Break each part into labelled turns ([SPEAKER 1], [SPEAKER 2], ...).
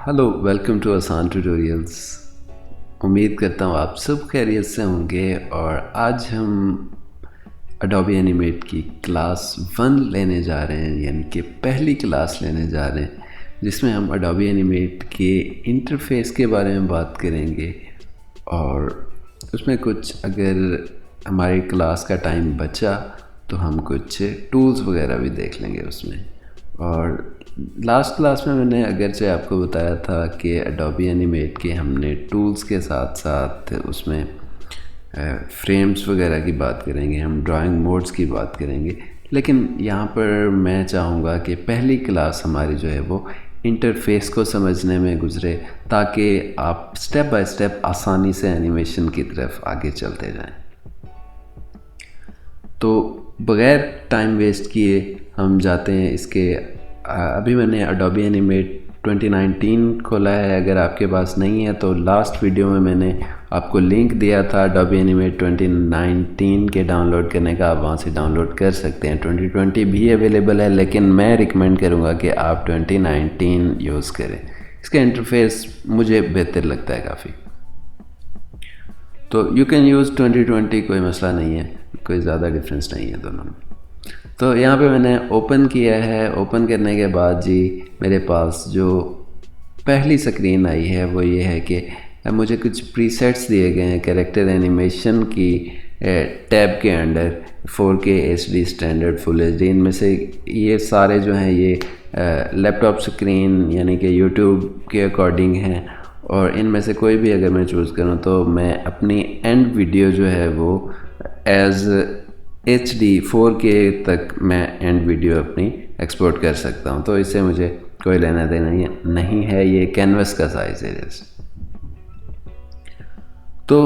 [SPEAKER 1] Hello, welcome to आसान tutorials. उम्मीद करता हूँ आप सब खैरियत से होंगे। और आज हम अडोबी एनिमेट की क्लास 1 लेने जा रहे हैं, यानी कि पहली क्लास लेने जा रहे हैं, जिसमें हम अडोबी एनिमेट के इंटरफेस के बारे में बात करेंगे। और उसमें कुछ अगर हमारी क्लास का टाइम बचा तो हम कुछ टूल्स वगैरह भी देख लेंगे उसमें। और लास्ट क्लास में मैंने अगरचे आपको बताया था कि अडोबी एनिमेट के हमने टूल्स के साथ साथ उसमें फ्रेम्स वगैरह की बात करेंगे, हम ड्राइंग मोड्स की बात करेंगे। लेकिन यहाँ पर मैं चाहूँगा कि पहली क्लास हमारी जो है वो इंटरफेस को समझने में गुजरे, ताकि आप स्टेप बाय स्टेप आसानी से एनिमेशन की तरफ आगे चलते जाएं। तो बग़ैर टाइम वेस्ट किए हम जाते हैं इसके। अभी मैंने अडोबी एनिमेट 2019 खोला है। अगर आपके पास नहीं है तो लास्ट वीडियो में मैंने आपको लिंक दिया था अडोबी एनिमेट 2019 के डाउनलोड करने का, आप वहाँ से डाउनलोड कर सकते हैं। 2020 भी अवेलेबल है, लेकिन मैं रिकमेंड करूँगा कि आप 2019 यूज़ करें। इसका इंटरफेस मुझे बेहतर लगता है काफ़ी। तो यू कैन यूज़ 2020, कोई मसला नहीं है, कोई ज़्यादा डिफरेंस नहीं है दोनों में। तो यहाँ पे मैंने ओपन किया है। ओपन करने के बाद जी मेरे पास जो पहली स्क्रीन आई है वो ये है कि मुझे कुछ प्रीसेट्स दिए गए हैं कैरेक्टर एनिमेशन की टैब के under. 4K HD standard full HD, इनमें से ये सारे जो हैं ये लैपटॉप स्क्रीन यानी कि यूट्यूब के अकॉर्डिंग हैं। और इनमें से कोई भी अगर मैं चूज़ करूँ तो मैं अपनी एंड वीडियो जो है वो एज HD 4K तक मैं एंड वीडियो अपनी एक्सपोर्ट कर सकता हूँ। तो इससे मुझे कोई लेना देना नहीं है। ये कैनवस का साइज़ है जैसे। तो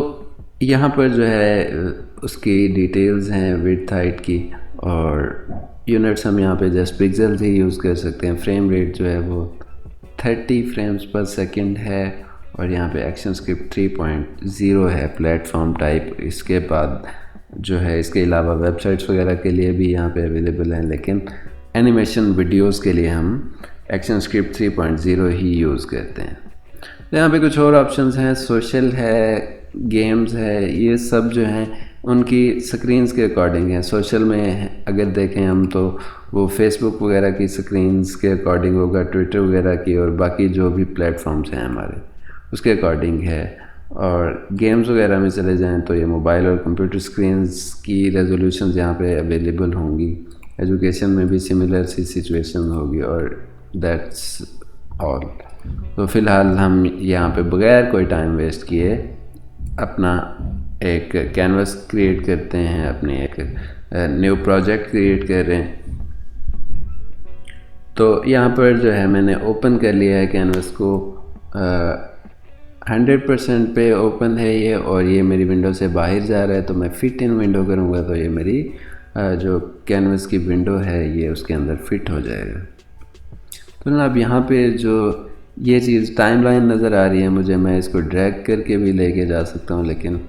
[SPEAKER 1] यहाँ पर जो है उसकी डिटेल्स हैं विड्थ हाइट की, और यूनिट्स हम यहाँ पे जस्ट पिक्सेल्स ही यूज़ कर सकते हैं। फ्रेम रेट जो है वो 30 फ्रेम्स पर सेकंड है। और यहाँ पे एक्शन स्क्रिप्ट 3.0 है। प्लेटफॉर्म टाइप इसके बाद जो है, इसके अलावा वेबसाइट्स वगैरह के लिए भी यहाँ पे अवेलेबल हैं, लेकिन एनिमेशन वीडियोस के लिए हम एक्शन स्क्रिप्ट 3.0 ही यूज़ करते हैं। यहाँ पे कुछ और ऑप्शंस हैं, सोशल है, गेम्स है, ये सब जो हैं उनकी स्क्रीन्स के अकॉर्डिंग है। सोशल में अगर देखें हम तो वो फेसबुक वगैरह की स्क्रीन्स के अकॉर्डिंग होगा, ट्विटर वगैरह की, और बाकी जो भी प्लेटफॉर्म्स हैं हमारे उसके अकॉर्डिंग है। और गेम्स वगैरह में चले जाएं तो ये मोबाइल और कंप्यूटर स्क्रीन्स की रेजोल्यूशन यहाँ पे अवेलेबल होंगी। एजुकेशन में भी सिमिलर सी सिचुएशन होगी। और दैट्स ऑल। तो फ़िलहाल हम यहाँ पे बग़ैर कोई टाइम वेस्ट किए अपना एक कैनवस क्रिएट करते हैं, अपने एक न्यू प्रोजेक्ट क्रिएट कर रहे हैं। तो यहाँ पर जो है मैंने ओपन कर लिया है कैनवस को। 100% पे ओपन है ये, और ये मेरी विंडो से बाहर जा रहा है। तो मैं फिट इन विंडो करूँगा तो ये मेरी जो कैनवस की विंडो है ये उसके अंदर फिट हो जाएगा। तो ना अब यहाँ पे जो ये चीज़ टाइमलाइन नज़र आ रही है मुझे, मैं इसको ड्रैग करके भी लेके जा सकता हूँ, लेकिन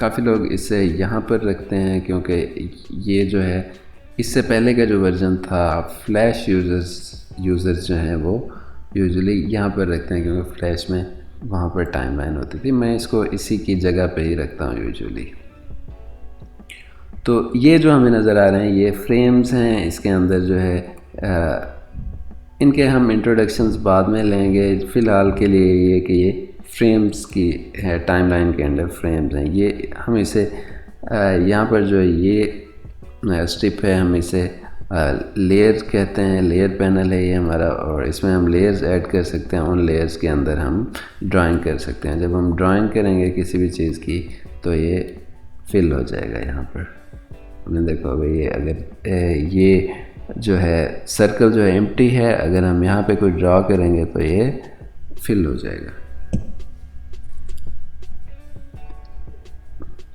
[SPEAKER 1] काफ़ी लोग इसे यहाँ पर रखते हैं क्योंकि ये जो है इससे पहले का जो वर्जन था फ्लैश यूज़र्स जो हैं वो यूजुअली यहाँ पर रखते हैं, क्योंकि फ्लैश में वहाँ पर टाइमलाइन होती थी। मैं इसको इसी की जगह पे ही रखता हूँ यूजुअली। तो ये जो हमें नज़र आ रहे हैं ये फ्रेम्स हैं। इसके अंदर जो है इनके हम इंट्रोडक्शंस बाद में लेंगे। फ़िलहाल के लिए ये कि ये फ्रेम्स की है, टाइमलाइन के अंदर फ्रेम्स हैं। ये हम इसे यहाँ पर जो ये स्ट्रिप है हम इसे लेयर कहते हैं। लेयर पैनल है ये हमारा, और इसमें हम लेयर्स ऐड कर सकते हैं। उन लेयर्स के अंदर हम ड्राइंग कर सकते हैं। जब हम ड्राइंग करेंगे किसी भी चीज़ की तो ये फिल हो जाएगा। यहाँ पर हमने देखा भाई ये अगर ये जो है सर्कल जो है एम्प्टी है, अगर हम यहाँ पे कोई ड्रा करेंगे तो ये फिल हो जाएगा।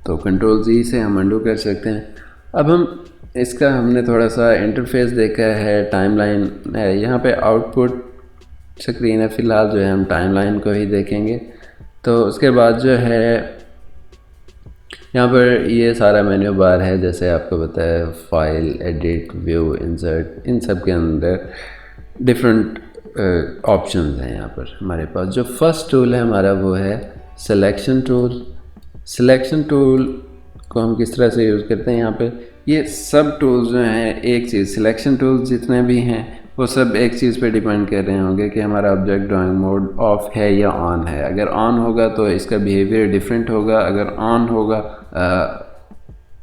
[SPEAKER 1] तो कंट्रोल Z से हम अंडू कर सकते हैं। अब हम इसका हमने थोड़ा सा इंटरफेस देखा है, टाइमलाइन है, यहाँ पे आउटपुट स्क्रीन है। फ़िलहाल जो है हम टाइमलाइन को ही देखेंगे। तो उसके बाद जो है यहाँ पर ये सारा मेन्यू बार है, जैसे आपको बताया फाइल, एडिट, व्यू, इंसर्ट, इन सब के अंदर डिफरेंट ऑप्शंस हैं यहाँ पर हमारे पास। जो फर्स्ट टूल है हमारा वो है सिलेक्शन टूल। सिलेक्शन टूल को हम किस तरह से यूज़ करते हैं, यहाँ पे ये सब टूल्स जो हैं एक चीज़, सिलेक्शन टूल्स जितने भी हैं वो सब एक चीज़ पे डिपेंड कर रहे होंगे कि हमारा ऑब्जेक्ट ड्राइंग मोड ऑफ है या ऑन है। अगर ऑन होगा तो इसका बिहेवियर डिफरेंट होगा, अगर ऑन होगा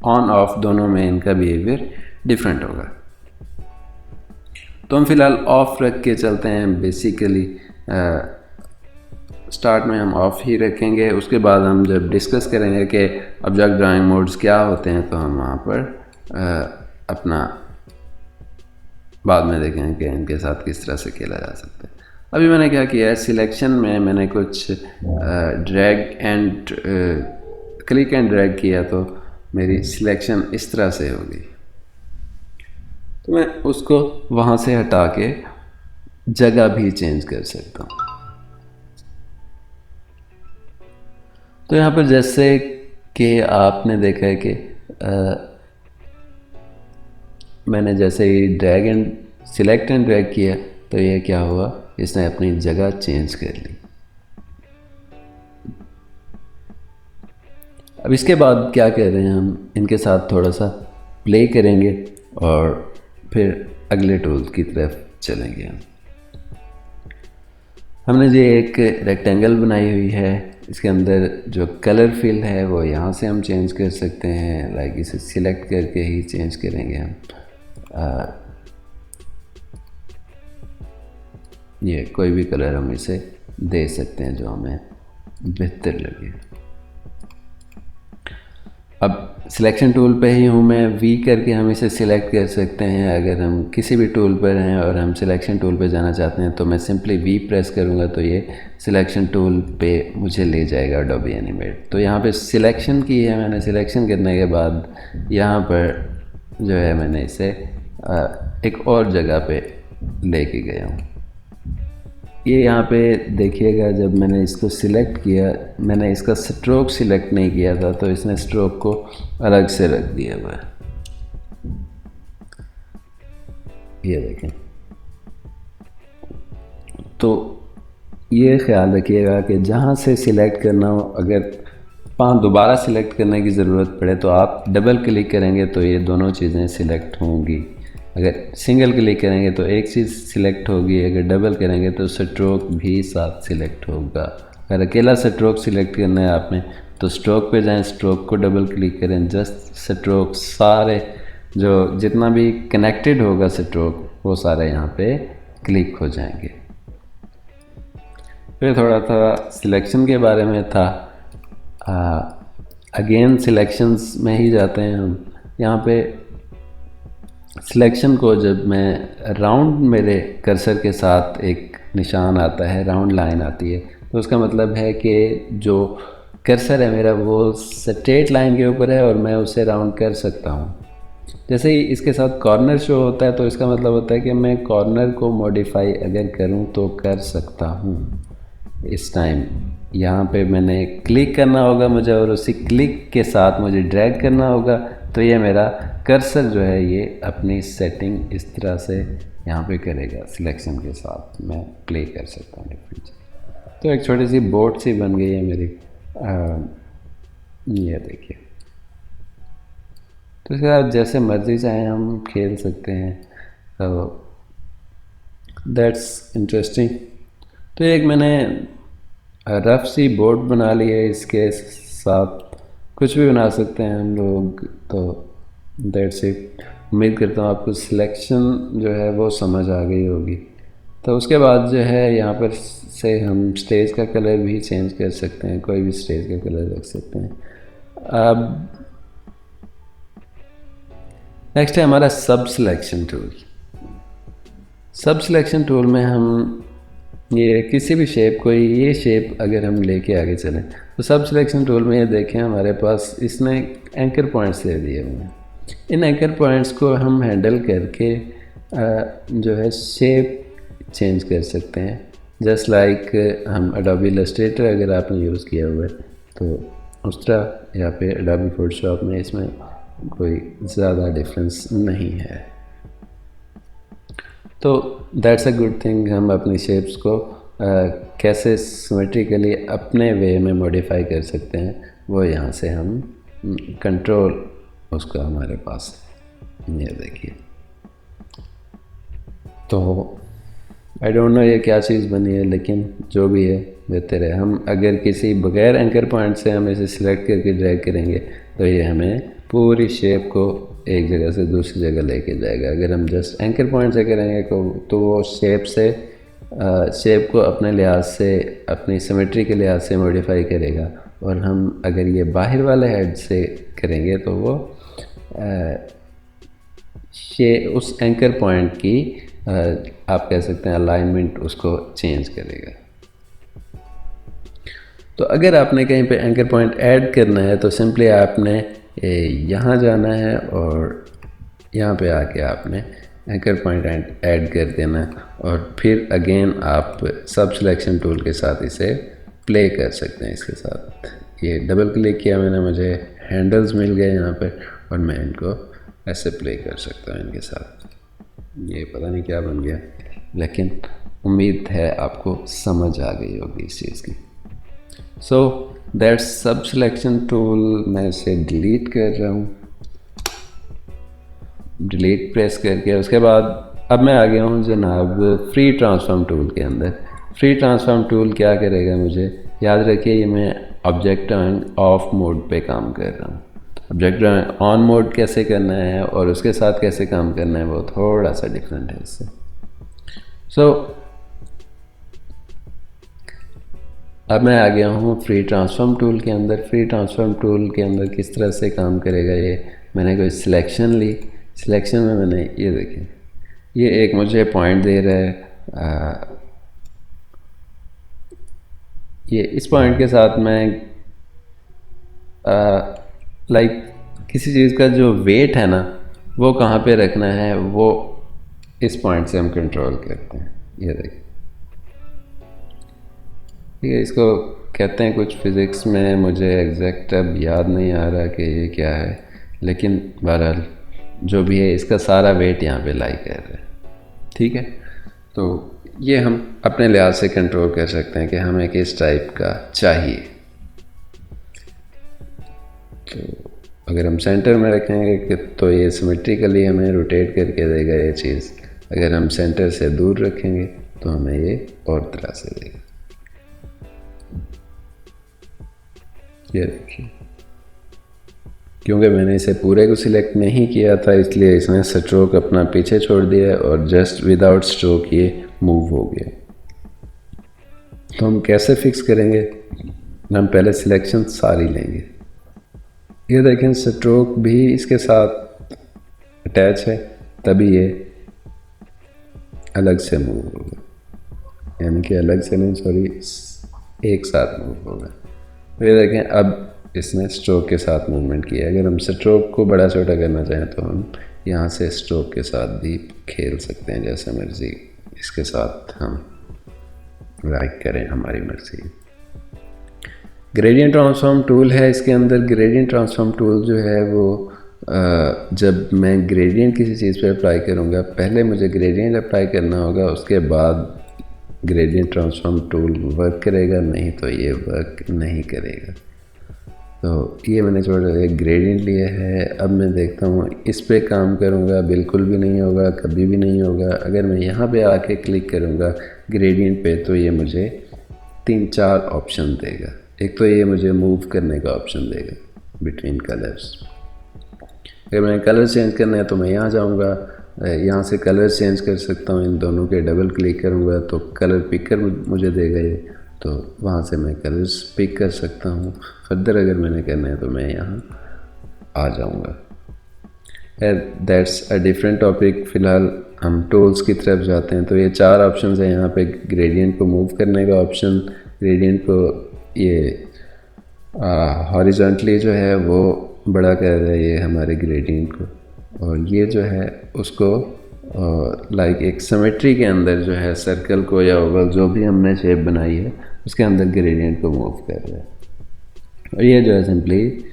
[SPEAKER 1] ऑन ऑफ दोनों में इनका बिहेवियर डिफरेंट होगा। तो हम फिलहाल ऑफ रख के चलते हैं। बेसिकली स्टार्ट में हम ऑफ ही रखेंगे, उसके बाद हम जब डिस्कस करेंगे कि ऑब्जेक्ट ड्राइंग मोड्स क्या होते हैं तो हम वहाँ पर अपना बाद में देखेंगे कि इनके साथ किस तरह से खेला जा सकता है। अभी मैंने क्या किया है, सिलेक्शन में मैंने कुछ drag and click and drag किया तो मेरी सिलेक्शन इस तरह से होगी। तो मैं उसको वहाँ से हटा के जगह भी चेंज कर सकता हूँ। तो यहाँ पर जैसे कि आपने देखा है कि मैंने जैसे ही drag and select and drag किया तो ये क्या हुआ, इसने अपनी जगह चेंज कर ली। अब इसके बाद क्या कर रहे हैं, हम इनके साथ थोड़ा सा प्ले करेंगे और फिर अगले टूल की तरफ चलेंगे। हमने जो एक रेक्टेंगल बनाई हुई है, इसके अंदर जो कलर फिल है वो यहाँ से हम चेंज कर सकते हैं। लाइक इसे सिलेक्ट करके ही चेंज करेंगे हम। ये कोई भी कलर हम इसे दे सकते हैं जो हमें बेहतर लगे। अब सिलेक्शन टूल पे ही हूँ मैं, वी करके हम इसे सिलेक्ट कर सकते हैं। अगर हम किसी भी टूल पर हैं और हम सिलेक्शन टूल पे जाना चाहते हैं तो मैं सिंपली वी प्रेस करूँगा तो ये सिलेक्शन टूल पे मुझे ले जाएगा एडोबी एनिमेट। तो यहाँ पे सिलेक्शन की है मैंने, सिलेक्शन करने के बाद यहाँ पर जो है मैंने इसे एक और जगह पे लेके गया हूँ। ये यहाँ पे देखिएगा, जब मैंने इसको सिलेक्ट किया, मैंने इसका स्ट्रोक सिलेक्ट नहीं किया था तो इसने स्ट्रोक को अलग से रख दिया हुआ है। ये देखें। तो ये ख्याल रखिएगा कि जहाँ से सिलेक्ट करना हो, अगर दोबारा सिलेक्ट करने की ज़रूरत पड़े तो आप डबल क्लिक करेंगे तो ये दोनों चीज़ें सिलेक्ट होंगी। अगर सिंगल क्लिक करेंगे तो एक चीज़ सिलेक्ट होगी, अगर डबल करेंगे तो स्ट्रोक भी साथ सिलेक्ट होगा। अगर अकेला स्ट्रोक सिलेक्ट करना है आपने तो स्ट्रोक पे जाएं, स्ट्रोक को डबल क्लिक करें, जस्ट स्ट्रोक सारे जो जितना भी कनेक्टेड होगा स्ट्रोक वो सारे यहाँ पे क्लिक हो जाएंगे। फिर थोड़ा सा सिलेक्शन के बारे में था। अगेन सिलेक्शंस में ही जाते हैं हम। यहाँ पे सिलेक्शन को जब मैं राउंड, मेरे कर्सर के साथ एक निशान आता है, राउंड लाइन आती है, तो उसका मतलब है कि जो कर्सर है मेरा वो स्ट्रेट लाइन के ऊपर है और मैं उसे राउंड कर सकता हूँ। जैसे ही इसके साथ कॉर्नर शो होता है तो इसका मतलब होता है कि मैं कॉर्नर को मॉडिफाई अगर करूँ तो कर सकता हूँ। इस टाइम यहाँ पे मैंने क्लिक करना होगा मुझे और उसी क्लिक के साथ मुझे ड्रैग करना होगा तो ये मेरा कर्सर जो है ये अपनी सेटिंग इस तरह से यहाँ पे करेगा। सिलेक्शन के साथ मैं प्ले कर सकता हूँ डिफरेंट। तो एक छोटी सी बोर्ड सी बन गई है मेरी। ये देखिए। तो इसके बाद जैसे मर्ज़ी चाहें हम खेल सकते हैं। तो दैट्स इंटरेस्टिंग। तो एक मैंने रफ सी बोर्ड बना ली है, इसके साथ कुछ भी बना सकते हैं हम लोग। तो दैट्स इट। उम्मीद करता हूँ आपको सिलेक्शन जो है वो समझ आ गई होगी। तो उसके बाद जो है यहाँ पर से हम स्टेज का कलर भी चेंज कर सकते हैं, कोई भी स्टेज का कलर रख सकते हैं। अब नेक्स्ट है हमारा सब सिलेक्शन टूल। सब सिलेक्शन टूल में हम ये किसी भी शेप, कोई ये शेप अगर हम लेके आगे चलें तो सब सिलेक्शन टूल में ये देखें हमारे पास इसने एंकर पॉइंट्स दे दिए हुए हैं। इन एंकर पॉइंट्स को हम हैंडल करके जो है शेप चेंज कर सकते हैं। जस्ट लाइक हम एडोबी इलस्ट्रेटर अगर आपने यूज़ किया हुआ है तो उस तरह, या फिर एडोबी फोटोशॉप में इसमें कोई ज़्यादा डिफरेंस नहीं है। तो दैट्स अ गुड थिंग, हम अपनी शेप्स को कैसे सिमेट्रिकली अपने वे में मॉडिफाई कर सकते हैं, वो यहाँ से हम कंट्रोल उसका हमारे पास है। ये देखिए, तो आई डोंट नो ये क्या चीज़ बनी है, लेकिन जो भी है बेहतर है। हम अगर किसी बगैर एंकर पॉइंट से हम इसे सिलेक्ट करके ड्रैग करेंगे तो ये हमें पूरी शेप को एक जगह से दूसरी जगह लेके जाएगा। अगर हम जस्ट एंकर पॉइंट से करेंगे तो वो शेप को अपने लिहाज से, अपनी सिमेट्री के लिहाज से मॉडिफाई करेगा। और हम अगर ये बाहर वाले हेड से करेंगे तो वो उस एंकर पॉइंट की आप कह सकते हैं अलाइनमेंट उसको चेंज करेगा। तो अगर आपने कहीं पे एंकर पॉइंट ऐड करना है तो सिंपली आपने यहाँ जाना है और यहाँ पे आके आपने एंकर पॉइंट ऐड कर देना है, और फिर अगेन आप सब सिलेक्शन टूल के साथ इसे प्ले कर सकते हैं। इसके साथ ये डबल क्लिक किया मैंने, मुझे हैंडल्स मिल गए यहाँ पे, और मैं इनको ऐसे प्ले कर सकता हूँ इनके साथ। ये पता नहीं क्या बन गया, लेकिन उम्मीद है आपको समझ आ गई होगी इस चीज़ की। सो दैट्स सब सिलेक्शन टूल। मैं इसे डिलीट कर रहा हूँ, डिलीट प्रेस करके उसके बाद अब मैं आ गया हूँ जनाब फ्री ट्रांसफॉर्म टूल के अंदर। फ्री ट्रांसफॉर्म टूल क्या करेगा, मुझे याद रखिए ये मैं ऑब्जेक्ट ऑफ मोड पे काम कर रहा हूँ। ऑब्जेक्ट ऑन मोड कैसे करना है और उसके साथ कैसे काम करना है वो थोड़ा सा डिफरेंट है इससे। अब मैं आ गया हूँ फ्री ट्रांसफॉर्म टूल के अंदर। फ्री ट्रांसफॉर्म टूल के अंदर किस तरह से काम करेगा, ये मैंने कोई सिलेक्शन ली, सिलेक्शन में मैंने ये देखें, ये एक मुझे पॉइंट दे रहा है। ये इस पॉइंट के साथ मैं लाइक किसी चीज़ का जो वेट है ना वो कहाँ पे रखना है वो इस पॉइंट से हम कंट्रोल करते हैं। ये देखिए, ठीक है, इसको कहते हैं कुछ फिज़िक्स में, मुझे एग्जैक्ट अब याद नहीं आ रहा कि ये क्या है, लेकिन बहरहाल जो भी है इसका सारा वेट यहाँ पे लाई कर रहा है। ठीक है, तो ये हम अपने लिहाज से कंट्रोल कर सकते हैं कि हमें किस टाइप का चाहिए। तो अगर हम सेंटर में रखेंगे तो ये सिमेट्रिकली हमें रोटेट करके देगा ये चीज़। अगर हम सेंटर से दूर रखेंगे तो हमें ये और तरह से देगा। ये देखिए, क्योंकि मैंने इसे पूरे को सिलेक्ट नहीं किया था इसलिए इसने स्ट्रोक अपना पीछे छोड़ दिया और जस्ट विदाउट स्ट्रोक ये मूव हो गया। तो हम कैसे फिक्स करेंगे, हम पहले सिलेक्शन सारी लेंगे। ये देखें, स्ट्रोक भी इसके साथ अटैच है, तभी ये अलग से मूव होगा, यानी कि अलग से नहीं, सॉरी, एक साथ मूव होगा। तो ये देखें, अब इसने स्ट्रोक के साथ मूवमेंट किया। अगर हम स्ट्रोक को बड़ा छोटा करना चाहें तो हम यहाँ से स्ट्रोक के साथ भी खेल सकते हैं, जैसे मर्जी इसके साथ हम लाइक करें, हमारी मर्जी। ग्रेडियंट ट्रांसफॉर्म टूल है इसके अंदर। ग्रेडियंट ट्रांसफॉर्म टूल जो है वो जब मैं ग्रेडियंट किसी चीज़ पे अप्लाई करूँगा, पहले मुझे ग्रेडियंट अप्लाई करना होगा, उसके बाद ग्रेडियंट ट्रांसफॉर्म टूल वर्क करेगा, नहीं तो ये वर्क नहीं करेगा। तो ये मैंने थोड़ा एक ग्रेडियंट लिया है। अब मैं देखता हूँ इस पे काम करूँगा, बिल्कुल भी नहीं होगा, कभी भी नहीं होगा। अगर मैं यहाँ पे आके क्लिक करूँगा ग्रेडियंट पे तो ये मुझे 3-4 ऑप्शन देगा। एक तो ये मुझे मूव करने का ऑप्शन देगा बिटवीन कलर्स। अगर मैंने कलर चेंज करना है तो मैं यहाँ जाऊँगा, यहाँ से कलर चेंज कर सकता हूँ। इन दोनों के डबल क्लिक करूँगा तो कलर पिकर मुझे देगा ये, तो वहाँ से मैं कलर्स पिक कर सकता हूँ। फर्दर अगर मैंने करना है तो मैं यहाँ आ जाऊँगा। That's a different topic. फ़िलहाल हम टूल्स की तरफ जाते हैं। तो ये 4 ऑप्शंस हैं यहाँ पे। ग्रेडियंट को मूव करने का ऑप्शन, ग्रेडियंट को ये हॉरिजॉन्टली जो है वो बड़ा कर रहा है ये हमारे ग्रेडियंट को, और ये जो है उसको लाइक एक सिमेट्री के अंदर जो है सर्कल को या ओवल जो भी हमने शेप बनाई है उसके अंदर ग्रेडियंट को मूव कर रहा है। और ये जो है सिंपली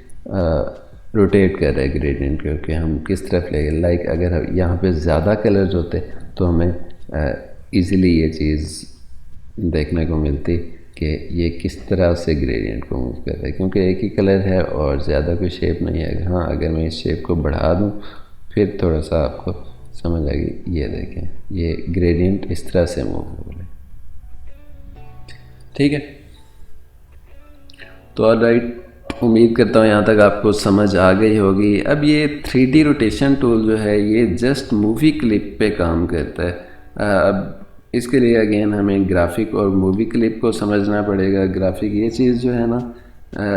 [SPEAKER 1] रोटेट कर रहा है ग्रेडियंट को कि हम किस तरफ लेंगे। लाइक अगर यहाँ पे ज़्यादा कलर्स होते तो हमें इजीली ये चीज़ देखने को मिलती कि ये किस तरह से ग्रेडियंट को मूव कर रहा है, क्योंकि एक ही कलर है और ज़्यादा कोई शेप नहीं है। हाँ, अगर मैं इस शेप को बढ़ा दूँ फिर थोड़ा सा आपको समझ आएगी। ये देखें, ये ग्रेडियंट इस तरह से मूव हो रहा है। ठीक है, तो ऑलराइट, उम्मीद करता हूँ यहाँ तक आपको समझ आ गई होगी। अब ये 3D रोटेशन टूल जो है ये जस्ट मूवी क्लिप पे काम करता है। अब इसके लिए अगेन हमें ग्राफिक और मूवी क्लिप को समझना पड़ेगा। ग्राफिक ये चीज़ जो है ना,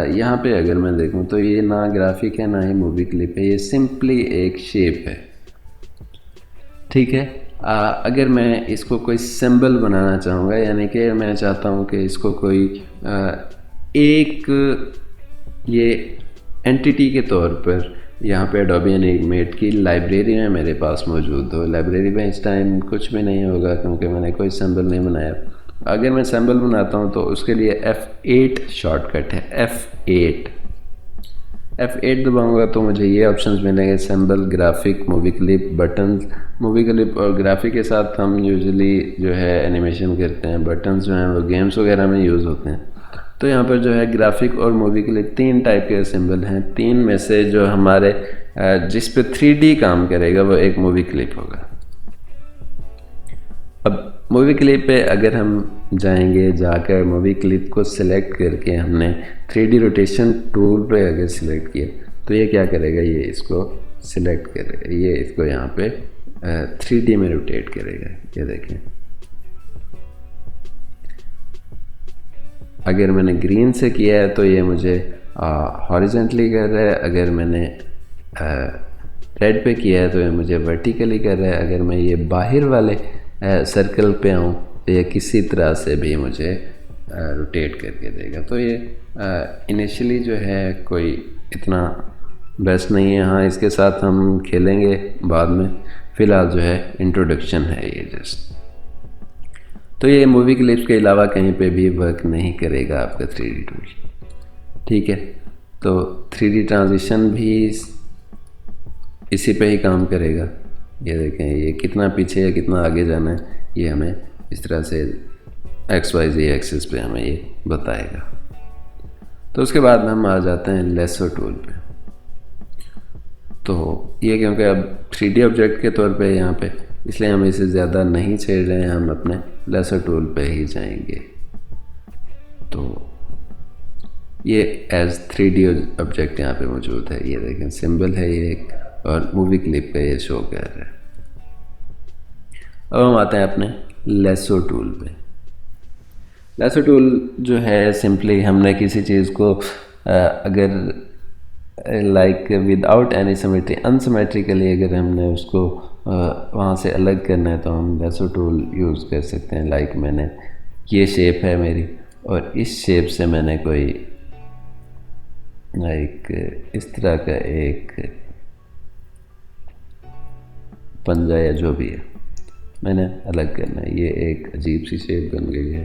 [SPEAKER 1] यहाँ पे अगर मैं देखूँ तो ये ना ग्राफिक है ना ही मूवी क्लिप है, ये सिंपली एक शेप है। ठीक है, अगर मैं इसको कोई सिंबल बनाना चाहूँगा, यानी कि मैं चाहता हूँ कि इसको कोई एक ये एंटिटी के तौर पर यहाँ पे एडोबी एनिमेट की लाइब्रेरी में मेरे पास मौजूद हो। लाइब्रेरी में इस टाइम कुछ भी नहीं होगा क्योंकि मैंने कोई सिंबल नहीं बनाया। अगर मैं सिंबल बनाता हूँ तो उसके लिए F8 शॉर्टकट है। F8 दबाऊँगा तो मुझे ये ऑप्शंस मिलेंगे, symbol, graphic, movie clip, buttons. Movie clip और ग्राफिक के साथ हम यूजुअली जो है एनिमेशन करते हैं। बटन्स जो हैं वो गेम्स वगैरह में यूज़ होते हैं। तो यहाँ पर जो है ग्राफिक और मूवी के लिए 3 टाइप के सिंबल हैं। 3 में से जो हमारे जिस पे 3D काम करेगा वो एक मूवी क्लिप होगा। अब मूवी क्लिप पे अगर हम जाएंगे, जाकर मूवी क्लिप को सिलेक्ट करके हमने 3D रोटेशन टूल पे अगर सिलेक्ट किया तो ये क्या करेगा, ये इसको सिलेक्ट करेगा, ये इसको यहाँ पे 3D में रोटेट करेगा। ये देखें, अगर मैंने ग्रीन से किया है तो ये मुझे हॉरिजेंटली कर रहा है। अगर मैंने रेड पे किया है तो ये मुझे वर्टिकली कर रहा है। अगर मैं ये बाहर वाले सर्कल पे आऊँ तो ये किसी तरह से भी मुझे रोटेट करके देगा। तो ये इनिशियली जो है कोई इतना बेस्ट नहीं है। हाँ, इसके साथ हम खेलेंगे बाद में, फ़िलहाल जो है इंट्रोडक्शन है ये जस्ट। तो ये मूवी क्लिप्स के अलावा कहीं पे भी वर्क नहीं करेगा आपका 3D टूल। ठीक है, तो 3D ट्रांजिशन भी इसी पे ही काम करेगा। ये देखें, ये कितना पीछे है कितना आगे जाना है, ये हमें इस तरह से XYZ एक्सिस पे हमें ये बताएगा। तो उसके बाद हम आ जाते हैं लेसो टूल पे। तो ये क्योंकि अब 3D ऑब्जेक्ट के तौर पे यहाँ पे, इसलिए हम इसे ज़्यादा नहीं छेड़ रहे हैं, हम अपने लेसो टूल पे ही जाएंगे। तो ये एज 3D ऑब्जेक्ट यहाँ पे मौजूद है। ये देखें, सिंबल है ये एक, और मूवी क्लिप पे ये शो कर रहा है। अब हम आते हैं अपने लेसो टूल पे। लेसो टूल जो है सिंपली हमने किसी चीज़ को अगर like without any symmetry, unsymmetrically अगर हमने उसको वहाँ से अलग करना है तो हम लेसो टूल यूज़ कर सकते हैं। लाइक मैंने ये शेप है मेरी, और इस शेप से मैंने कोई लाइक इस तरह का एक पंजा या जो भी है मैंने अलग करना है। ये एक अजीब सी शेप बन गई है।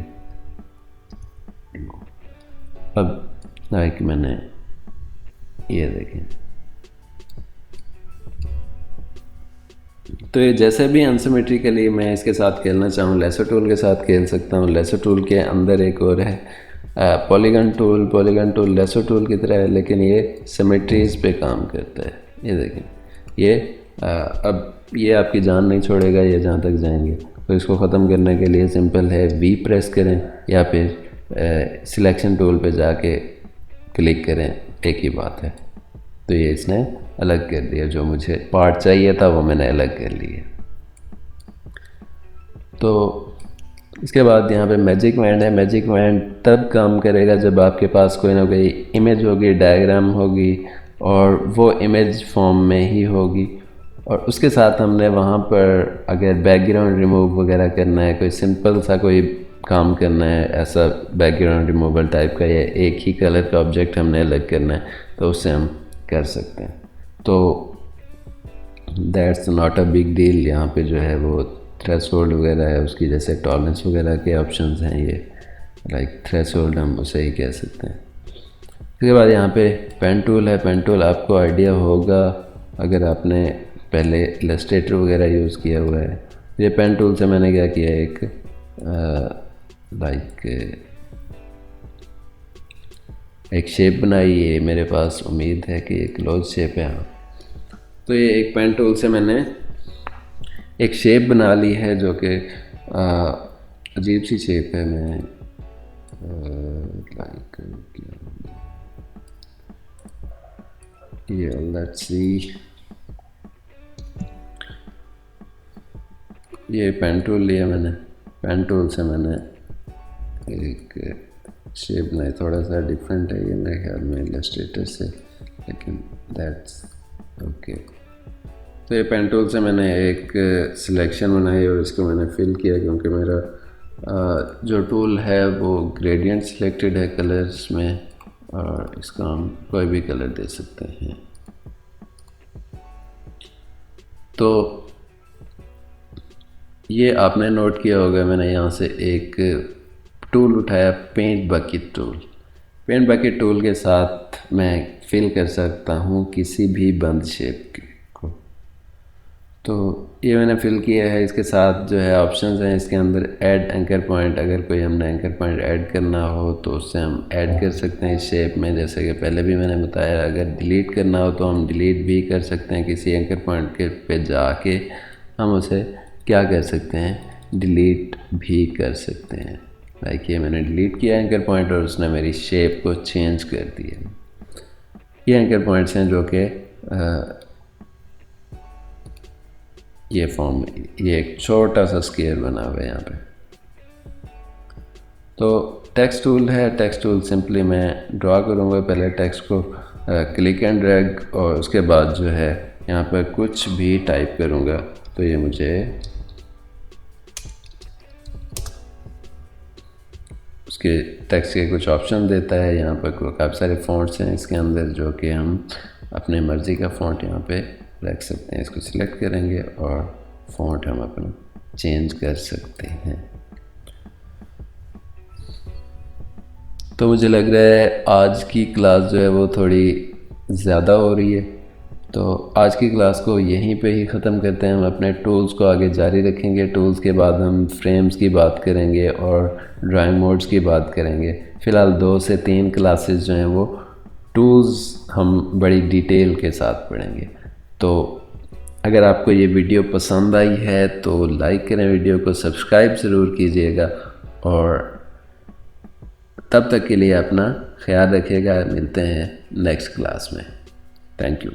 [SPEAKER 1] अब लाइक मैंने ये देखें, तो ये जैसे भी अनसिमेट्रिकली मैं इसके साथ खेलना चाहूँ लेसो टूल के साथ खेल सकता हूँ। लेसो टूल के अंदर एक और है polygon tool. Polygon tool lasso tool की तरह है, लेकिन ये सिमेट्रीज पे काम करता है। ये देखें, ये अब ये आपकी जान नहीं छोड़ेगा ये जहाँ तक जाएंगे। तो इसको ख़त्म करने के लिए सिंपल है, V प्रेस करें या फिर सिलेक्शन टूल पे जाके क्लिक करें, एक ही बात है। तो ये इसने अलग कर दिया, जो मुझे पार्ट चाहिए था वो मैंने अलग कर लिया। तो इसके बाद यहाँ पे मैजिक बैंड है। मैजिक बैंड तब काम करेगा जब आपके पास कोई ना कोई इमेज होगी, डायग्राम होगी, और वो इमेज फॉर्म में ही होगी, और उसके साथ हमने वहाँ पर अगर बैकग्राउंड रिमूव वगैरह करना है, कोई सिंपल सा कोई काम करना है, ऐसा बैकग्राउंड रिमूवल टाइप का, या एक ही कलर का ऑब्जेक्ट हमने अलग करना है, तो उससे हम कर सकते हैं। तो that's not a big deal. यहाँ पे जो है वो थ्रेशोल्ड वगैरह है, उसकी जैसे टॉलरेंस वगैरह के ऑप्शंस हैं, ये लाइक थ्रेशोल्ड हम उसे ही कह सकते हैं। उसके बाद यहाँ पे पेन टूल है। पेन टूल आपको आइडिया होगा अगर आपने पहले इलस्ट्रेटर वगैरह यूज़ किया हुआ है, ये पेन टूल से मैंने क्या किया, एक एक शेप बनाई। ये मेरे पास उम्मीद है कि एक क्लोज शेप है। हाँ, तो ये एक पेन टूल से मैंने एक शेप बना ली है जो कि अजीब सी शेप है। मैं ये लेट्स सी, ये पेन टूल लिया मैंने। पेन टूल से मैंने एक शेप बनाई, थोड़ा सा डिफरेंट है ये मेरे ख्याल में इलस्ट्रेटर से, लेकिन दैट्स ओके। तो ये पेन टूल से मैंने एक सिलेक्शन बनाई और इसको मैंने फिल किया, क्योंकि मेरा जो टूल है वो ग्रेडियंट सिलेक्टेड है कलर्स में, और इसका हम कोई भी कलर दे सकते हैं। तो ये आपने नोट किया होगा, मैंने यहाँ से एक टूल उठाया, paint bucket tool. Paint bucket tool के साथ मैं फिल कर सकता हूँ किसी भी बंद शेप को। तो ये मैंने फिल किया है। इसके साथ जो है ऑप्शंस हैं इसके अंदर, ऐड एंकर पॉइंट। अगर कोई हमने एंकर पॉइंट ऐड करना हो तो उससे हम ऐड कर सकते हैं इस शेप में, जैसे कि पहले भी मैंने बताया। अगर डिलीट करना हो तो हम डिलीट भी कर सकते हैं, किसी एंकर पॉइंट के पे जाके हम उसे क्या कर सकते हैं, डिलीट भी कर सकते हैं। लाइक ये मैंने डिलीट किया एंकर पॉइंट और उसने मेरी शेप को चेंज कर दिया। ये एंकर पॉइंट्स हैं जो कि ये फॉर्म, ये एक छोटा सा स्क्वायर बना हुआ है यहाँ पे। तो टेक्स्ट टूल है। टेक्स्ट टूल सिंपली मैं ड्रा करूँगा पहले टेक्स्ट को, क्लिक एंड ड्रैग, और उसके बाद जो है यहाँ पर कुछ भी टाइप करूँगा तो ये मुझे उसके टेक्स्ट के कुछ ऑप्शन देता है। यहाँ पर काफ़ी सारे फ़ॉन्ट्स हैं इसके अंदर जो कि हम अपने मर्ज़ी का फ़ॉन्ट यहाँ पे रख सकते हैं। इसको सिलेक्ट करेंगे और फ़ॉन्ट हम अपना चेंज कर सकते हैं। तो मुझे लग रहा है आज की क्लास जो है वो थोड़ी ज़्यादा हो रही है, तो आज की क्लास को यहीं पे ही ख़त्म करते हैं। हम अपने टूल्स को आगे जारी रखेंगे। टूल्स के बाद हम फ्रेम्स की बात करेंगे और ड्राइंग मोड्स की बात करेंगे। फ़िलहाल 2 से 3 क्लासेस जो हैं वो टूल्स हम बड़ी डिटेल के साथ पढ़ेंगे। तो अगर आपको ये वीडियो पसंद आई है तो लाइक करें, वीडियो को सब्सक्राइब ज़रूर कीजिएगा, और तब तक के लिए अपना ख्याल रखिएगा। मिलते हैं नेक्स्ट क्लास में। Thank you.